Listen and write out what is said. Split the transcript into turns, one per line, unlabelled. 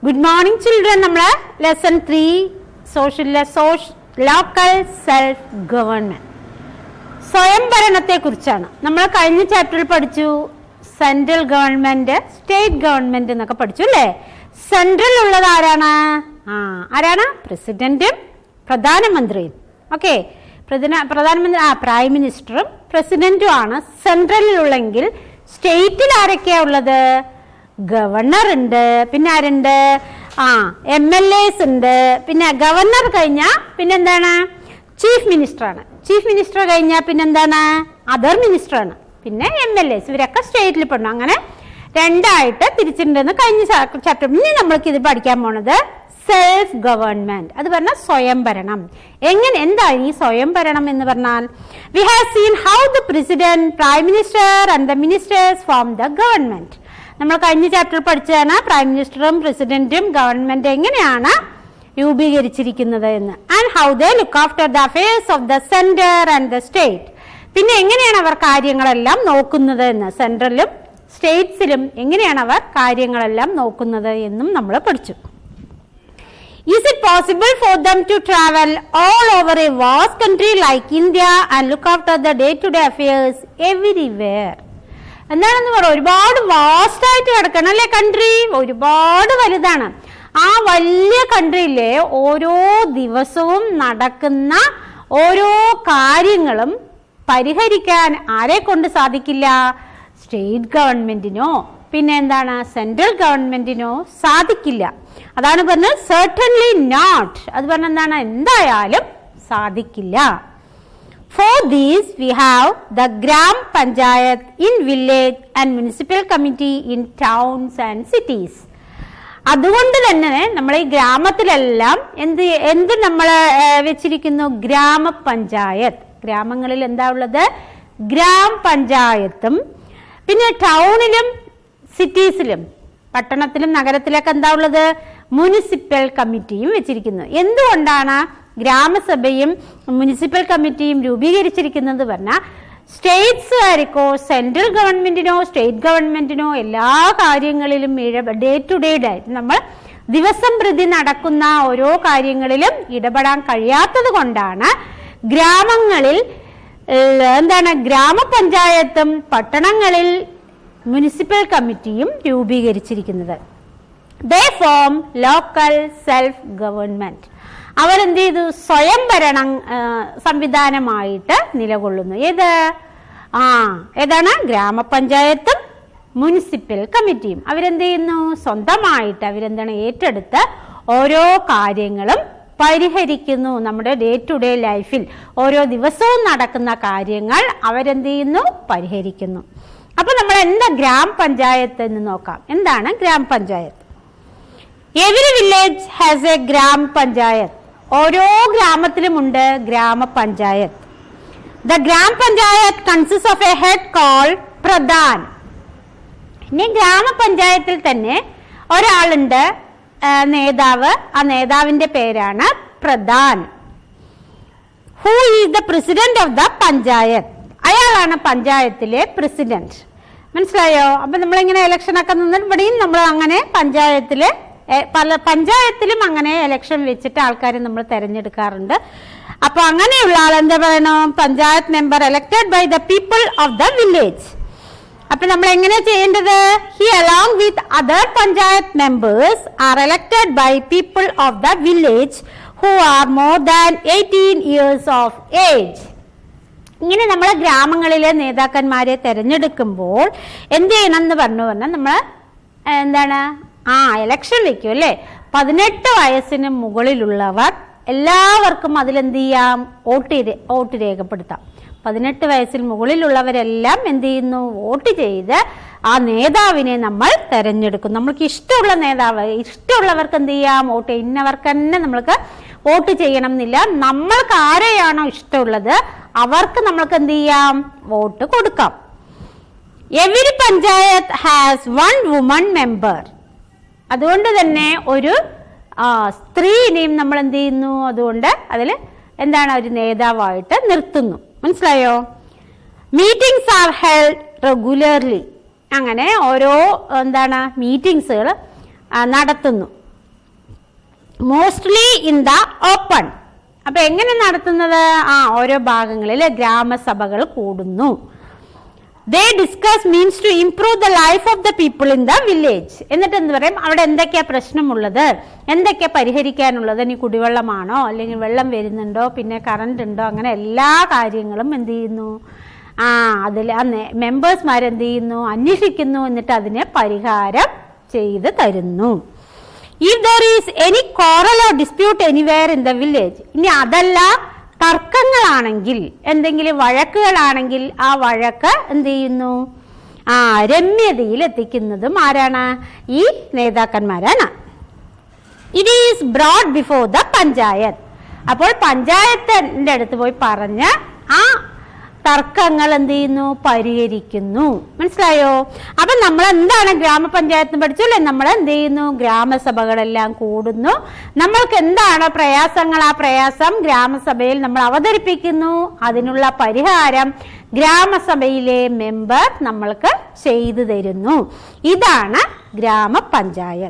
Good morning children. നമ്മള് lesson 3 local self government, സ്വയംഭരണത്തെ കുറിച്ചാണ്. നമ്മൾ കഴിഞ്ഞ ചാപ്റ്ററിൽ പഠിച്ചു സെൻട്രൽ ഗവൺമെന്റ്, സ്റ്റേറ്റ് ഗവൺമെന്റ് എന്നൊക്കെ പഠിച്ചു അല്ലേ. സെൻട്രൽ ഉള്ളത് ആരാണ്? ആരാണ്? പ്രസിഡന്റും പ്രധാനമന്ത്രിയും. ഓക്കെ, പ്രധാനമന്ത്രി പ്രൈം മിനിസ്റ്ററും പ്രസിഡന്റും ആണ് സെൻട്രലിലുള്ളെങ്കിൽ. സ്റ്റേറ്റിൽ ആരൊക്കെയാ ഉള്ളത്? ഗവർണർ ഉണ്ട്, പിന്നെ ആരുണ്ട്? MLAs ഉണ്ട്. പിന്നെ ഗവർണർ കഴിഞ്ഞാൽ പിന്നെന്താണ്? ചീഫ് മിനിസ്റ്റർ ആണ്. ചീഫ് മിനിസ്റ്റർ കഴിഞ്ഞാൽ പിന്നെന്താണ്? അതർ മിനിസ്റ്റർ ആണ്. പിന്നെ MLAs, ഇവരൊക്കെ സ്റ്റേറ്റിൽ പെടണം. അങ്ങനെ രണ്ടായിട്ട് തിരിച്ചിട്ടുണ്ടെന്ന് കഴിഞ്ഞ ചാപ്റ്റർ. ഇനി നമ്മൾക്ക് ഇത് പഠിക്കാൻ പോണത് സെൽഫ് ഗവൺമെന്റ്. അത് പറഞ്ഞാൽ സ്വയംഭരണം. എന്താണ് ഈ സ്വയംഭരണം എന്ന് പറഞ്ഞാൽ? We have seen how the president, prime minister and the ministers form the government. നമ്മൾ കഴിഞ്ഞ ചാപ്റ്ററിൽ പഠിച്ചതാണ് പ്രൈം മിനിസ്റ്ററും പ്രസിഡന്റും ഗവൺമെന്റ് എങ്ങനെയാണ് രൂപീകരിച്ചിരിക്കുന്നത് എന്ന്. And how they look after the affairs of the centre and the state. പിന്നെ എങ്ങനെയാണ് അവർ കാര്യങ്ങളെല്ലാം നോക്കുന്നത് എന്ന്. സെൻട്രലിലും സ്റ്റേറ്റ്സിലും എങ്ങനെയാണ് അവർ കാര്യങ്ങളെല്ലാം നോക്കുന്നത് എന്നും നമ്മൾ പഠിച്ചു. Is it possible for them to travel all over a vast country like India and look after the day-to-day affairs everywhere? എന്താണെന്ന് പറയാം, ഒരുപാട് വാസ്റ്റ് ആയിട്ട് കിടക്കണം അല്ലേ കൺട്രി, ഒരുപാട് വലുതാണ്. ആ വലിയ കൺട്രിയിലെ ഓരോ ദിവസവും നടക്കുന്ന ഓരോ കാര്യങ്ങളും പരിഹരിക്കാൻ ആരെ കൊണ്ട് സാധിക്കില്ല? സ്റ്റേറ്റ് ഗവൺമെന്റിനോ പിന്നെ എന്താണ് സെൻട്രൽ ഗവൺമെന്റിനോ സാധിക്കില്ല. അതാണ് പറഞ്ഞത് certainly not. അത് പറഞ്ഞ എന്താണ്? എന്തായാലും സാധിക്കില്ല. For this we have the Gram Panchayat in village and municipal committee in towns and cities. അതുകൊണ്ട് തന്നെ നമ്മൾ ഈ ഗ്രാമത്തിലെല്ലാം എന്ത് നമ്മൾ വെച്ചിരിക്കുന്നു? ഗ്രാമപഞ്ചായത്ത്. ഗ്രാമങ്ങളിൽ എന്താ ഉള്ളത്? ഗ്രാമപഞ്ചായത്തും പിന്നെ ടൗണിലും സിറ്റീസിലും പട്ടണത്തിലും നഗരത്തിലൊക്കെ എന്താ ഉള്ളത്? മുനിസിപ്പൽ കമ്മിറ്റിയും വെച്ചിരിക്കുന്നു. എന്തുകൊണ്ടാണ് ഗ്രാമസഭയും മുനിസിപ്പൽ കമ്മിറ്റിയും രൂപീകരിച്ചിരിക്കുന്നത് പറഞ്ഞാൽ സ്റ്റേറ്റ്സുകാർക്കോ സെൻട്രൽ ഗവൺമെന്റിനോ സ്റ്റേറ്റ് ഗവൺമെന്റിനോ എല്ലാ കാര്യങ്ങളിലും ഡേ ടു ഡേ നമ്മൾ ദിവസം പ്രതി നടക്കുന്ന ഓരോ കാര്യങ്ങളിലും ഇടപെടാൻ കഴിയാത്തത് കൊണ്ടാണ് ഗ്രാമങ്ങളിൽ ഗ്രാമപഞ്ചായത്തും പട്ടണങ്ങളിൽ മുനിസിപ്പൽ കമ്മിറ്റിയും രൂപീകരിച്ചിരിക്കുന്നത്. They form local self government. അവരെന്ത് ചെയ്തു? സ്വയംഭരണ സംവിധാനമായിട്ട് നിലകൊള്ളുന്നു. ഏതാണ്? ഗ്രാമപഞ്ചായത്തും മുനിസിപ്പൽ കമ്മിറ്റിയും അവരെന്ത് ചെയ്യുന്നു? സ്വന്തമായിട്ട് അവരെന്താണ് ഏറ്റെടുത്ത് ഓരോ കാര്യങ്ങളും പരിഹരിക്കുന്നു. നമ്മുടെ ഡേ ടു ഡേ ലൈഫിൽ ഓരോ ദിവസവും നടക്കുന്ന കാര്യങ്ങൾ അവരെന്ത് ചെയ്യുന്നു? പരിഹരിക്കുന്നു. അപ്പൊ നമ്മൾ എന്താ ഗ്രാമപഞ്ചായത്ത് എന്ന് നോക്കാം. എന്താണ് ഗ്രാമപഞ്ചായത്ത്? എവരി വില്ലേജ് ഹാസ് എ ഗ്രാമപഞ്ചായത്ത്. ഓരോ ഗ്രാമത്തിലും ഉണ്ട് ഗ്രാമപഞ്ചായത്ത്. ദ ഗ്രാമപഞ്ചായത്ത് consist of a head called pradhan. ഇനി ഗ്രാമപഞ്ചായത്തിൽ തന്നെ ഒരാളുണ്ട്, നേതാവ്. ആ നേതാവിന്റെ പേരാണ് pradhan. Who is the president of the panchayat. അയാളാണ് പഞ്ചായത്തിലെ പ്രസിഡന്റ്. മനസ്സിലായോ? അപ്പൊ നമ്മളിങ്ങനെ ഇലക്ഷൻ ഒക്കെ നിന്ന് ഇവിടെയും നമ്മൾ അങ്ങനെ പല പഞ്ചായത്തിലും അങ്ങനെ ഇലക്ഷൻ വെച്ചിട്ട് ആൾക്കാരെ നമ്മൾ തെരഞ്ഞെടുക്കാറുണ്ട്. അപ്പൊ അങ്ങനെയുള്ള ആൾ എന്താ പറയണം? Panchayat member elected by the people of the village. അപ്പൊ നമ്മൾ എങ്ങനെ ചെയ്യേണ്ടത്? He along with other panchayat members are elected by people of the village who are more than 18 years of age. ഇങ്ങനെ നമ്മൾ ഗ്രാമങ്ങളിലെ നേതാക്കന്മാരെ തെരഞ്ഞെടുക്കുമ്പോൾ എന്ത് ചെയ്യണം എന്ന് പറഞ്ഞാൽ നമ്മൾ ഇലക്ഷൻ വെക്കും അല്ലേ. 18 വയസ്സിന് മുകളിലുള്ളവർ എല്ലാവർക്കും അതിലെന്ത് ചെയ്യാം? വോട്ട് രേഖപ്പെടുത്താം. 18 വയസ്സിന് മുകളിലുള്ളവരെല്ലാം എന്ത് ചെയ്യുന്നു? വോട്ട് ചെയ്ത് ആ നേതാവിനെ നമ്മൾ തെരഞ്ഞെടുക്കും. നമ്മൾക്ക് ഇഷ്ടമുള്ള നേതാവ്, ഇഷ്ടമുള്ളവർക്ക് എന്ത് ചെയ്യാം? വോട്ട്. ഇന്നവർക്ക് തന്നെ നമ്മൾക്ക് വോട്ട് ചെയ്യണം എന്നില്ല. നമ്മൾക്ക് ആരെയാണോ ഇഷ്ടമുള്ളത് അവർക്ക് നമ്മൾക്ക് എന്ത് ചെയ്യാം? വോട്ട് കൊടുക്കാം. Every panchayat has 1 woman member. അതുകൊണ്ട് തന്നെ ഒരു സ്ത്രീനെയും നമ്മൾ എന്ത് ചെയ്യുന്നു? അതുകൊണ്ട് അതിൽ ഒരു നേതാവായിട്ട് നിർത്തുന്നു. മനസ്സിലായോ? Meetings are held regularly. അങ്ങനെ ഓരോ മീറ്റിംഗ്സുകൾ നടത്തുന്നു. Mostly in the open. അപ്പൊ എങ്ങനെ നടത്തുന്നത്? ഓരോ ഭാഗങ്ങളിൽ ഗ്രാമസഭകൾ കൂടുന്നു. They discuss means to improve the life of the people in the village. എന്നിട്ട് എന്ത് പറയും? അവിടെ എന്തൊക്കെയാ പ്രശ്നമുള്ളത്, എന്തൊക്കെയാ പരിഹരിക്കാനുള്ളത്? ഇനി കുടിവെള്ളമാണോ, അല്ലെങ്കിൽ വെള്ളം വരുന്നുണ്ടോ, പിന്നെ കറണ്ട് ഉണ്ടോ, അങ്ങനെ എല്ലാ കാര്യങ്ങളും എന്ത് ചെയ്യുന്നു? അതിൽ മെമ്പേഴ്സ്മാരെന്ത് ചെയ്യുന്നു? അന്വേഷിക്കുന്നു. എന്നിട്ട് അതിനെ പരിഹാരം ചെയ്ത് തരുന്നു. If there is any quarrel or dispute anywhere in the village, ഇനി അതല്ല തർക്കങ്ങളാണെങ്കിൽ, എന്തെങ്കിലും വഴക്കുകളാണെങ്കിൽ ആ വഴക്ക് എന്ത് ചെയ്യുന്നു? രമ്യതയിൽ എത്തിക്കുന്നതും ആരാണ്? ഈ നേതാക്കന്മാരാണ്. It is broad before the panchayat. അപ്പോൾ പഞ്ചായത്തിന്റെ അടുത്ത് പോയി പറഞ്ഞ് ആ തർക്കങ്ങൾ എന്ത് ചെയ്യുന്നു? പരിഹരിക്കുന്നു. മനസ്സിലായോ? അപ്പൊ നമ്മൾ എന്താണ് ഗ്രാമപഞ്ചായത്ത് പഠിച്ചു അല്ലെ? നമ്മൾ എന്ത് ചെയ്യുന്നു? ഗ്രാമസഭകളെല്ലാം കൂടുന്നു. നമ്മൾക്ക് എന്താണ് പ്രയാസങ്ങൾ? ആ പ്രയാസം ഗ്രാമസഭയിൽ നമ്മൾ അവതരിപ്പിക്കുന്നു. അതിനുള്ള പരിഹാരം ഗ്രാമസഭയിലെ മെമ്പർ നമ്മൾക്ക് ചെയ്തു തരുന്നു. ഇതാണ് ഗ്രാമപഞ്ചായത്ത്.